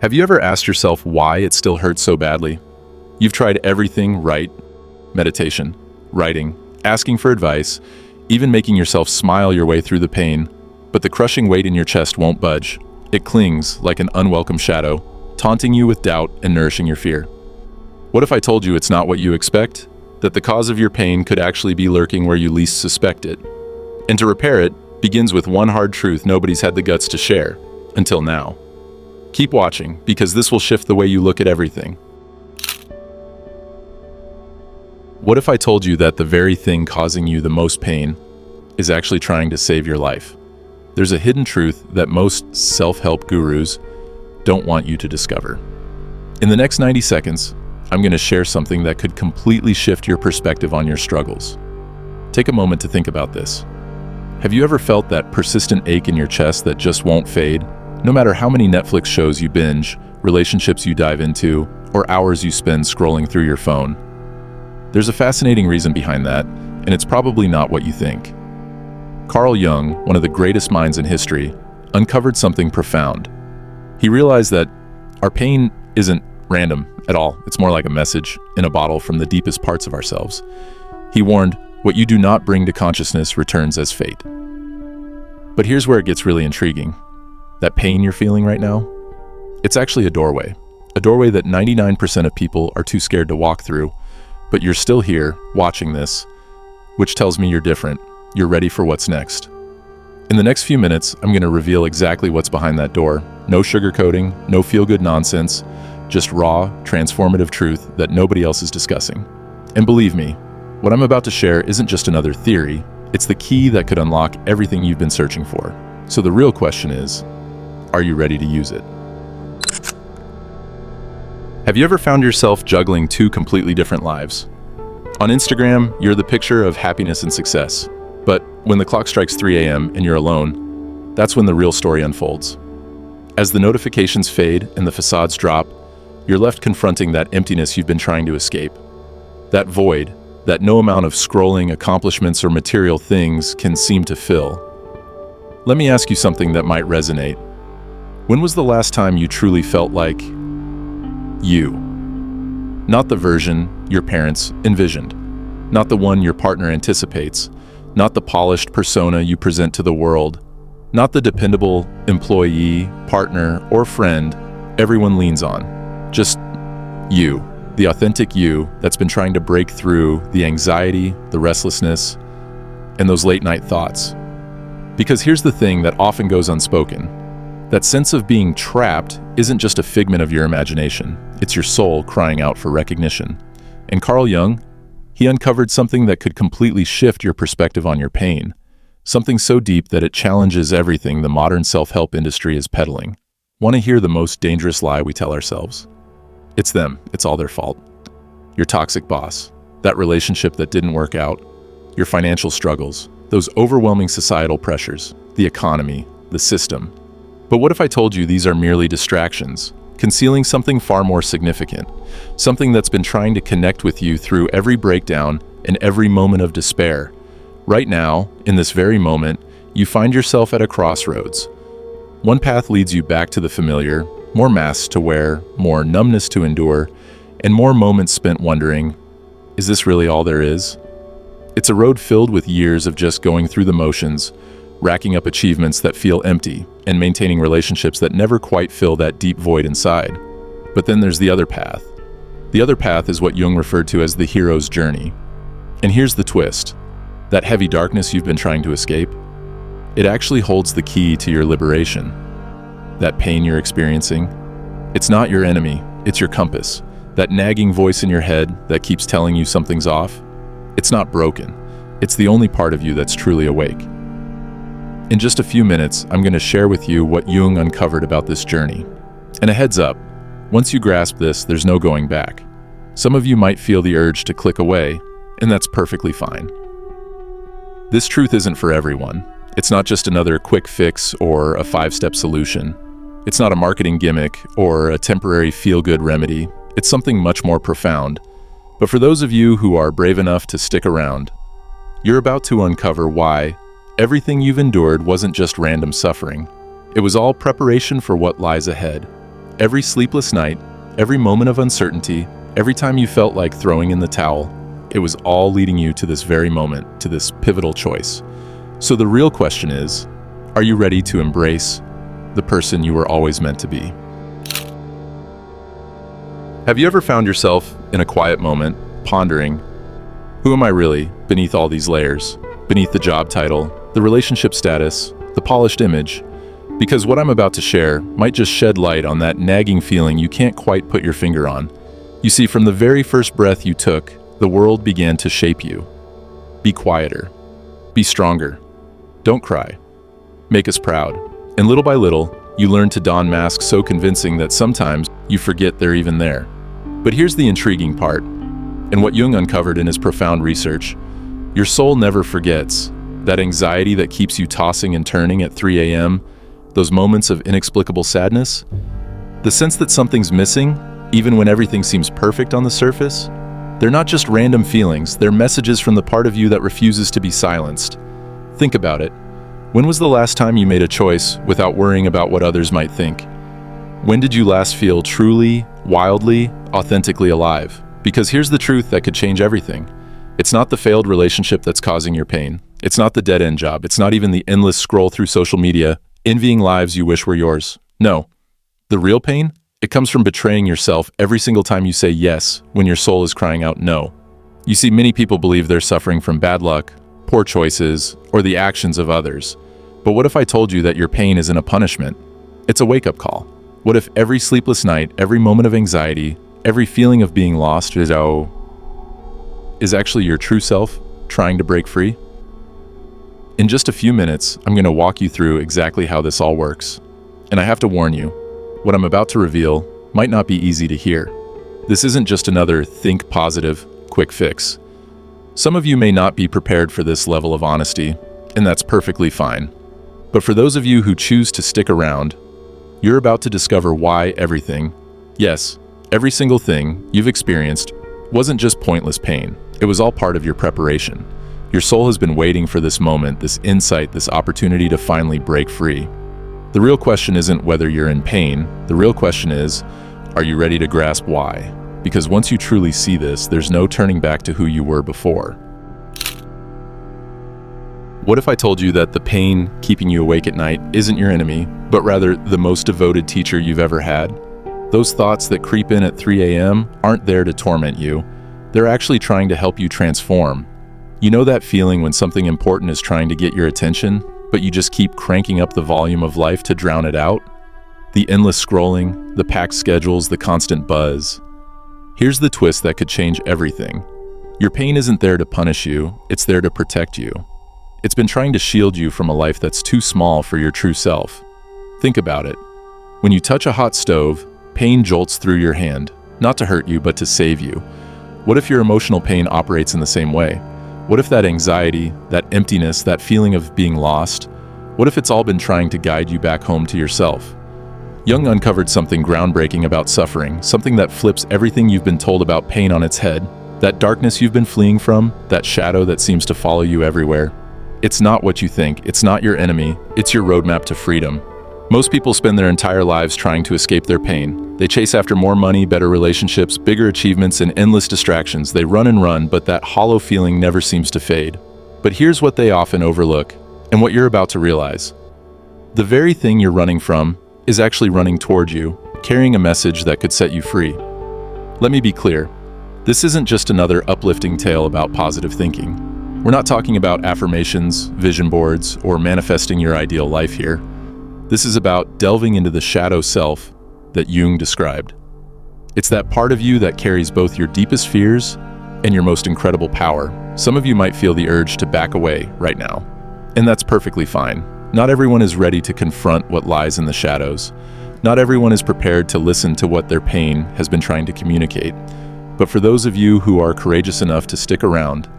Have you ever asked yourself why it still hurts so badly? You've tried everything right: meditation, writing, asking for advice, even making yourself smile your way through the pain, but the crushing weight in your chest won't budge. It clings like an unwelcome shadow, taunting you with doubt and nourishing your fear. What if I told you it's not what you expect? That the cause of your pain could actually be lurking where you least suspect it. And to repair it begins with one hard truth nobody's had the guts to share, until now. Keep watching, because this will shift the way you look at everything. What if I told you that the very thing causing you the most pain is actually trying to save your life? There's a hidden truth that most self-help gurus don't want you to discover. In the next 90 seconds, I'm going to share something that could completely shift your perspective on your struggles. Take a moment to think about this. Have you ever felt that persistent ache in your chest that just won't fade? No matter how many Netflix shows you binge, relationships you dive into, or hours you spend scrolling through your phone. There's a fascinating reason behind that, and it's probably not what you think. Carl Jung, one of the greatest minds in history, uncovered something profound. He realized that our pain isn't random at all. It's more like a message in a bottle from the deepest parts of ourselves. He warned, "What you do not bring to consciousness returns as fate." But here's where it gets really intriguing. That pain you're feeling right now, it's actually a doorway that 99% of people are too scared to walk through, but you're still here watching this, which tells me you're different. You're ready for what's next. In the next few minutes, I'm going to reveal exactly what's behind that door. No sugarcoating, no feel-good nonsense, just raw, transformative truth that nobody else is discussing. And believe me, what I'm about to share isn't just another theory, it's the key that could unlock everything you've been searching for. So the real question is, are you ready to use it? Have you ever found yourself juggling two completely different lives? On Instagram, you're the picture of happiness and success. But when the clock strikes 3 a.m. and you're alone, that's when the real story unfolds. As the notifications fade and the facades drop, you're left confronting that emptiness you've been trying to escape. That void that no amount of scrolling, accomplishments, or material things can seem to fill. Let me ask you something that might resonate. When was the last time you truly felt like you? Not the version your parents envisioned, not the one your partner anticipates, not the polished persona you present to the world, not the dependable employee, partner, or friend everyone leans on. Just you, the authentic you that's been trying to break through the anxiety, the restlessness, and those late-night thoughts. Because here's the thing that often goes unspoken. That sense of being trapped isn't just a figment of your imagination. It's your soul crying out for recognition. And Carl Jung, he uncovered something that could completely shift your perspective on your pain. Something so deep that it challenges everything the modern self-help industry is peddling. Want to hear the most dangerous lie we tell ourselves? It's them. It's all their fault. Your toxic boss, that relationship that didn't work out, your financial struggles, those overwhelming societal pressures, the economy, the system. But what if I told you these are merely distractions, concealing something far more significant, something that's been trying to connect with you through every breakdown and every moment of despair? Right now, in this very moment, you find yourself at a crossroads. One path leads you back to the familiar, more masks to wear, more numbness to endure, and more moments spent wondering, is this really all there is? It's a road filled with years of just going through the motions, racking up achievements that feel empty, and maintaining relationships that never quite fill that deep void inside. But then there's the other path. The other path is what Jung referred to as the hero's journey. And here's the twist. That heavy darkness you've been trying to escape, it actually holds the key to your liberation. That pain you're experiencing, it's not your enemy, it's your compass. That nagging voice in your head that keeps telling you something's off, it's not broken. It's the only part of you that's truly awake. In just a few minutes, I'm going to share with you what Jung uncovered about this journey. And a heads up, once you grasp this, there's no going back. Some of you might feel the urge to click away, and that's perfectly fine. This truth isn't for everyone. It's not just another quick fix or a 5-step solution. It's not a marketing gimmick or a temporary feel-good remedy. It's something much more profound. But for those of you who are brave enough to stick around, you're about to uncover why everything you've endured wasn't just random suffering. It was all preparation for what lies ahead. Every sleepless night, every moment of uncertainty, every time you felt like throwing in the towel, it was all leading you to this very moment, to this pivotal choice. So the real question is, are you ready to embrace the person you were always meant to be? Have you ever found yourself in a quiet moment, pondering, who am I really beneath all these layers, beneath the job title, the relationship status, the polished image? Because what I'm about to share might just shed light on that nagging feeling you can't quite put your finger on. You see, from the very first breath you took, the world began to shape you. Be quieter. Be stronger. Don't cry. Make us proud. And little by little, you learn to don masks so convincing that sometimes you forget they're even there. But here's the intriguing part, and what Jung uncovered in his profound research. Your soul never forgets. That anxiety that keeps you tossing and turning at 3 a.m., those moments of inexplicable sadness, the sense that something's missing, even when everything seems perfect on the surface, they're not just random feelings, they're messages from the part of you that refuses to be silenced. Think about it. When was the last time you made a choice without worrying about what others might think? When did you last feel truly, wildly, authentically alive? Because here's the truth that could change everything. It's not the failed relationship that's causing your pain. It's not the dead-end job. It's not even the endless scroll through social media, envying lives you wish were yours. No. The real pain? It comes from betraying yourself every single time you say yes when your soul is crying out no. You see, many people believe they're suffering from bad luck, poor choices, or the actions of others. But what if I told you that your pain isn't a punishment? It's a wake-up call. What if every sleepless night, every moment of anxiety, every feeling of being lost is actually your true self trying to break free? In just a few minutes, I'm going to walk you through exactly how this all works. And I have to warn you, what I'm about to reveal might not be easy to hear. This isn't just another think positive, quick fix. Some of you may not be prepared for this level of honesty, and that's perfectly fine. But for those of you who choose to stick around, you're about to discover why everything, yes, every single thing you've experienced wasn't just pointless pain. It was all part of your preparation. Your soul has been waiting for this moment, this insight, this opportunity to finally break free. The real question isn't whether you're in pain. The real question is, are you ready to grasp why? Because once you truly see this, there's no turning back to who you were before. What if I told you that the pain keeping you awake at night isn't your enemy, but rather the most devoted teacher you've ever had? Those thoughts that creep in at 3 a.m. aren't there to torment you. They're actually trying to help you transform. You know that feeling when something important is trying to get your attention, but you just keep cranking up the volume of life to drown it out? The endless scrolling, the packed schedules, the constant buzz. Here's the twist that could change everything. Your pain isn't there to punish you, it's there to protect you. It's been trying to shield you from a life that's too small for your true self. Think about it. When you touch a hot stove, pain jolts through your hand, not to hurt you, but to save you. What if your emotional pain operates in the same way? What if that anxiety, that emptiness, that feeling of being lost, what if it's all been trying to guide you back home to yourself? Jung uncovered something groundbreaking about suffering, something that flips everything you've been told about pain on its head. That darkness you've been fleeing from, that shadow that seems to follow you everywhere. It's not what you think, it's not your enemy, it's your roadmap to freedom. Most people spend their entire lives trying to escape their pain. They chase after more money, better relationships, bigger achievements, and endless distractions. They run and run, but that hollow feeling never seems to fade. But here's what they often overlook, and what you're about to realize. The very thing you're running from is actually running toward you, carrying a message that could set you free. Let me be clear. This isn't just another uplifting tale about positive thinking. We're not talking about affirmations, vision boards, or manifesting your ideal life here. This is about delving into the shadow self that Jung described. It's that part of you that carries both your deepest fears and your most incredible power. Some of you might feel the urge to back away right now, and that's perfectly fine. Not everyone is ready to confront what lies in the shadows. Not everyone is prepared to listen to what their pain has been trying to communicate. But for those of you who are courageous enough to stick around,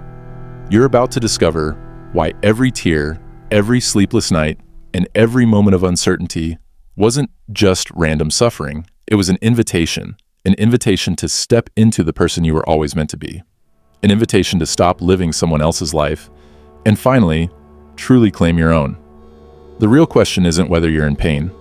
you're about to discover why every tear, every sleepless night, and every moment of uncertainty wasn't just random suffering. It was an invitation to step into the person you were always meant to be, an invitation to stop living someone else's life, and finally, truly claim your own. The real question isn't whether you're in pain.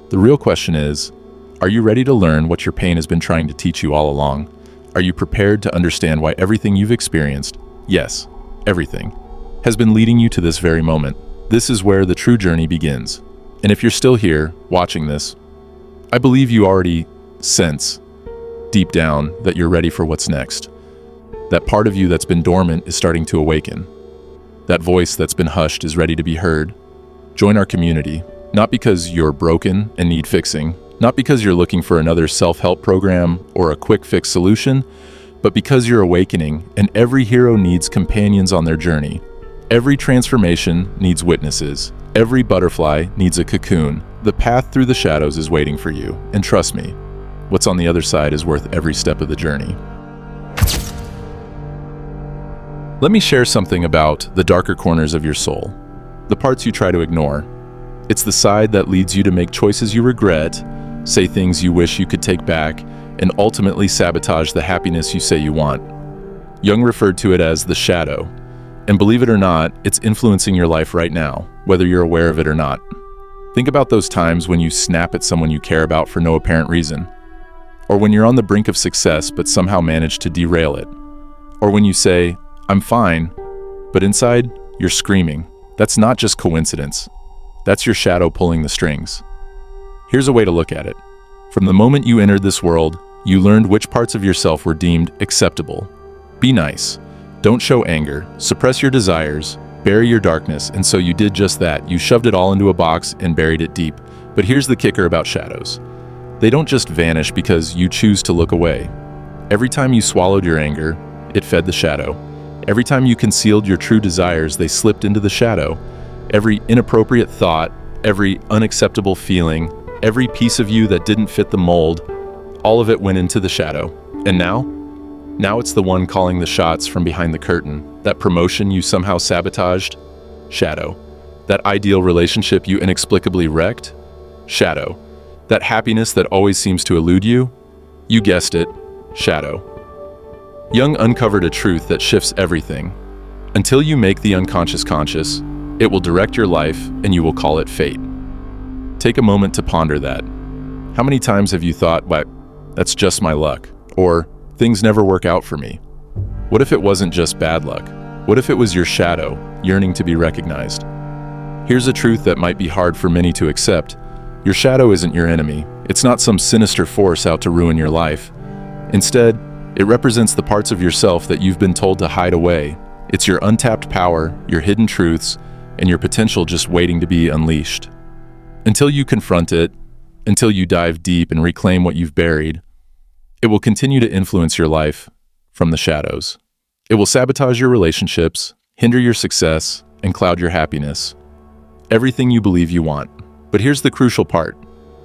The real question is, Are you ready to learn what your pain has been trying to teach you all along? Are you prepared to understand why everything you've experienced, yes, everything, has been leading you to this very moment? This is where the true journey begins. And if you're still here, watching this, I believe you already sense, deep down, that you're ready for what's next. That part of you that's been dormant is starting to awaken. That voice that's been hushed is ready to be heard. Join our community, not because you're broken and need fixing, not because you're looking for another self-help program or a quick fix solution, but because you're awakening, and every hero needs companions on their journey. Every transformation needs witnesses. Every butterfly needs a cocoon. The path through the shadows is waiting for you, and trust me, what's on the other side is worth every step of the journey. Let me share something about the darker corners of your soul, the parts you try to ignore. It's the side that leads you to make choices you regret, say things you wish you could take back, and ultimately sabotage the happiness you say you want. Jung referred to it as the shadow, and believe it or not, it's influencing your life right now, whether you're aware of it or not. Think about those times when you snap at someone you care about for no apparent reason, or when you're on the brink of success but somehow manage to derail it, or when you say, "I'm fine," but inside, you're screaming. That's not just coincidence. That's your shadow pulling the strings. Here's a way to look at it. From the moment you entered this world, you learned which parts of yourself were deemed acceptable. Be nice. Don't show anger. Suppress your desires. Bury your darkness. And so you did just that. You shoved it all into a box and buried it deep. But here's the kicker about shadows. They don't just vanish because you choose to look away. Every time you swallowed your anger, it fed the shadow. Every time you concealed your true desires, they slipped into the shadow. Every inappropriate thought, every unacceptable feeling, every piece of you that didn't fit the mold, all of it went into the shadow. And now it's the one calling the shots from behind the curtain. That promotion you somehow sabotaged? Shadow. That ideal relationship you inexplicably wrecked? Shadow. That happiness that always seems to elude you? You guessed it, shadow. Jung uncovered a truth that shifts everything. Until you make the unconscious conscious, it will direct your life and you will call it fate. Take a moment to ponder that. How many times have you thought, "Well, that's just my luck," or "things never work out for me"? What if it wasn't just bad luck? What if it was your shadow, yearning to be recognized? Here's a truth that might be hard for many to accept. Your shadow isn't your enemy. It's not some sinister force out to ruin your life. Instead, it represents the parts of yourself that you've been told to hide away. It's your untapped power, your hidden truths, and your potential just waiting to be unleashed. Until you confront it, until you dive deep and reclaim what you've buried, it will continue to influence your life from the shadows. It will sabotage your relationships, hinder your success, and cloud your happiness. Everything you believe you want. But here's the crucial part.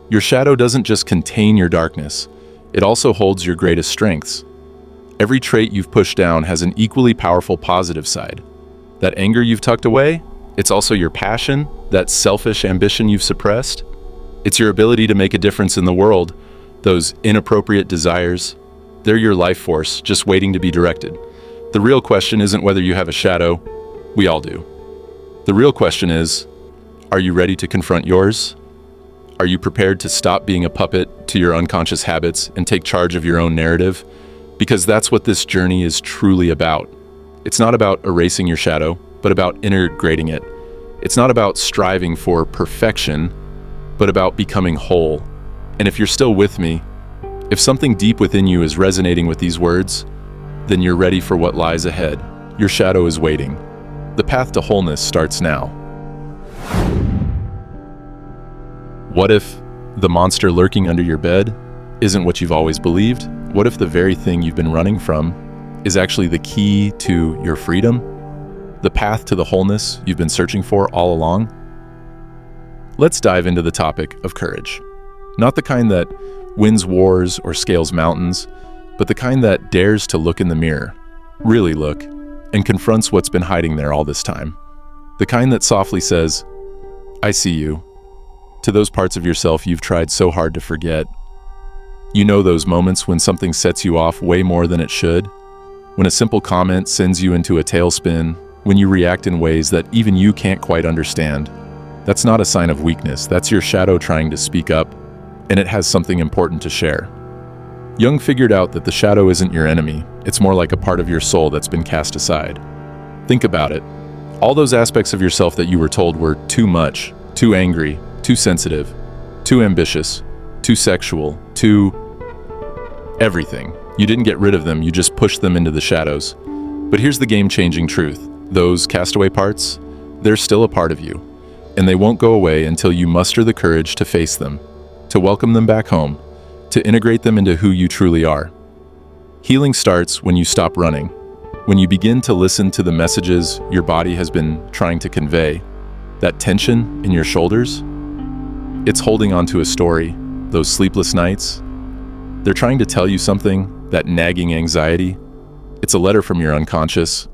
Your shadow doesn't just contain your darkness, it also holds your greatest strengths. Every trait you've pushed down has an equally powerful positive side. That anger you've tucked away, it's also your passion, that selfish ambition you've suppressed. It's your ability to make a difference in the world. Those inappropriate desires, they're your life force, just waiting to be directed. The real question isn't whether you have a shadow. We all do. The real question is, are you ready to confront yours? Are you prepared to stop being a puppet to your unconscious habits and take charge of your own narrative? Because that's what this journey is truly about. It's not about erasing your shadow, but about integrating it. It's not about striving for perfection, but about becoming whole. And if you're still with me, if something deep within you is resonating with these words, then you're ready for what lies ahead. Your shadow is waiting. The path to wholeness starts now. What if the monster lurking under your bed isn't what you've always believed? What if the very thing you've been running from is actually the key to your freedom? The path to the wholeness you've been searching for all along? Let's dive into the topic of courage. Not the kind that wins wars or scales mountains, but the kind that dares to look in the mirror, really look, and confronts what's been hiding there all this time. The kind that softly says, "I see you," to those parts of yourself you've tried so hard to forget. You know those moments when something sets you off way more than it should, when a simple comment sends you into a tailspin, when you react in ways that even you can't quite understand. That's not a sign of weakness, that's your shadow trying to speak up. and it has something important to share. Jung figured out that the shadow isn't your enemy, it's more like a part of your soul that's been cast aside. Think about it. All those aspects of yourself that you were told were too much, too angry, too sensitive, too ambitious, too sexual, too everything. You didn't get rid of them, you just pushed them into the shadows. But here's the game-changing truth. Those castaway parts, they're still a part of you, and they won't go away until you muster the courage to face them, to welcome them back home, to integrate them into who you truly are. Healing starts when you stop running, when you begin to listen to the messages your body has been trying to convey. That tension in your shoulders, it's holding on to a story. Those sleepless nights, they're trying to tell you something. That nagging anxiety, it's a letter from your unconscious,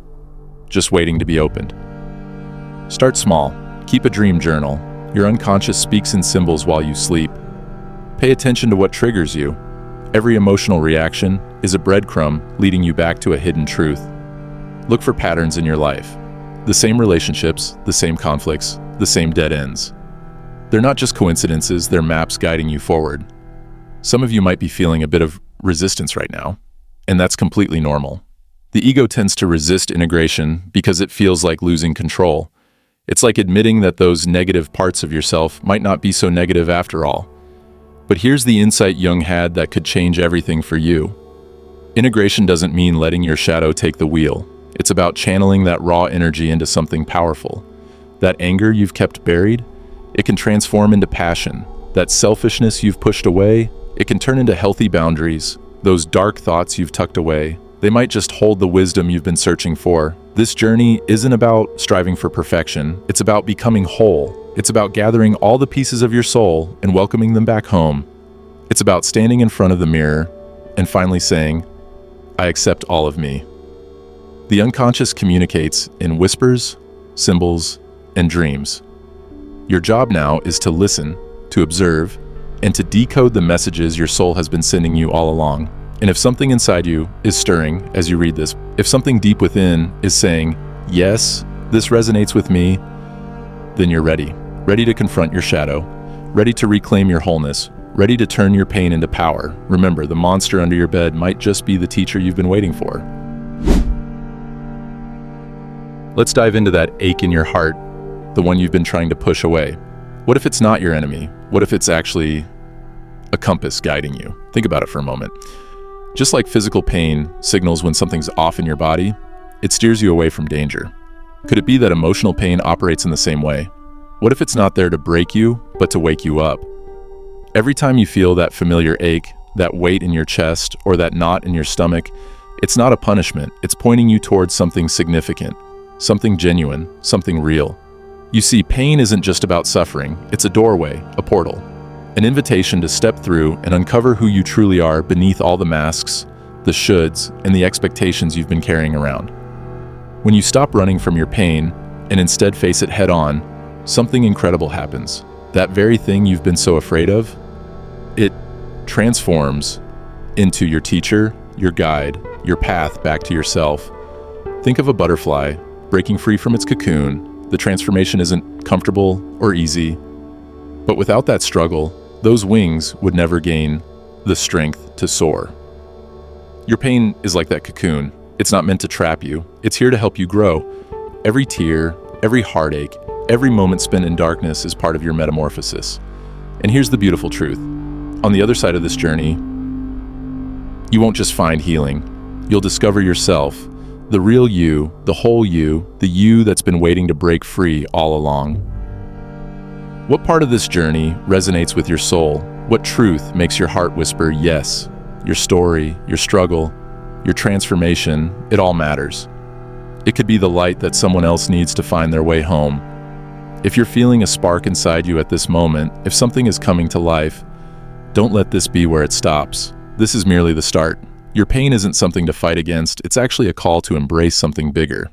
just waiting to be opened. Start small. Keep a dream journal. Your unconscious speaks in symbols while you sleep. Pay attention to what triggers you. Every emotional reaction is a breadcrumb leading you back to a hidden truth. Look for patterns in your life. The same relationships, the same conflicts, the same dead ends. They're not just coincidences, they're maps guiding you forward. Some of you might be feeling a bit of resistance right now, and that's completely normal. The ego tends to resist integration because it feels like losing control. It's like admitting that those negative parts of yourself might not be so negative after all. But here's the insight Jung had that could change everything for you. Integration doesn't mean letting your shadow take the wheel. It's about channeling that raw energy into something powerful. That anger you've kept buried, it can transform into passion. That selfishness you've pushed away, it can turn into healthy boundaries. Those dark thoughts you've tucked away, they might just hold the wisdom you've been searching for. This journey isn't about striving for perfection. It's about becoming whole. It's about gathering all the pieces of your soul and welcoming them back home. It's about standing in front of the mirror and finally saying, I accept all of me. The unconscious communicates in whispers, symbols, and dreams. Your job now is to listen, to observe, and to decode the messages your soul has been sending you all along. And if something inside you is stirring as you read this, if something deep within is saying, yes, this resonates with me, then you're ready. Ready to confront your shadow, ready to reclaim your wholeness, ready to turn your pain into power. Remember, the monster under your bed might just be the teacher you've been waiting for. Let's dive into that ache in your heart, the one you've been trying to push away. What if it's not your enemy? What if it's actually a compass guiding you? Think about it for a moment. Just like physical pain signals when something's off in your body, it steers you away from danger. Could it be that emotional pain operates in the same way? What if it's not there to break you, but to wake you up? Every time you feel that familiar ache, that weight in your chest, or that knot in your stomach, it's not a punishment. It's pointing you towards something significant, something genuine, something real. You see, pain isn't just about suffering. It's a doorway, a portal, an invitation to step through and uncover who you truly are beneath all the masks, the shoulds, and the expectations you've been carrying around. When you stop running from your pain and instead face it head on, something incredible happens. That very thing you've been so afraid of, it transforms into your teacher, your guide, your path back to yourself. Think of a butterfly breaking free from its cocoon. The transformation isn't comfortable or easy, but without that struggle, those wings would never gain the strength to soar. Your pain is like that cocoon. It's not meant to trap you. It's here to help you grow. Every tear, every heartache, every moment spent in darkness is part of your metamorphosis. And here's the beautiful truth. On the other side of this journey, you won't just find healing. You'll discover yourself, the real you, the whole you, the you that's been waiting to break free all along. What part of this journey resonates with your soul? What truth makes your heart whisper yes? Your story, your struggle, your transformation, it all matters. It could be the light that someone else needs to find their way home. If you're feeling a spark inside you at this moment, if something is coming to life, don't let this be where it stops. This is merely the start. Your pain isn't something to fight against, it's actually a call to embrace something bigger.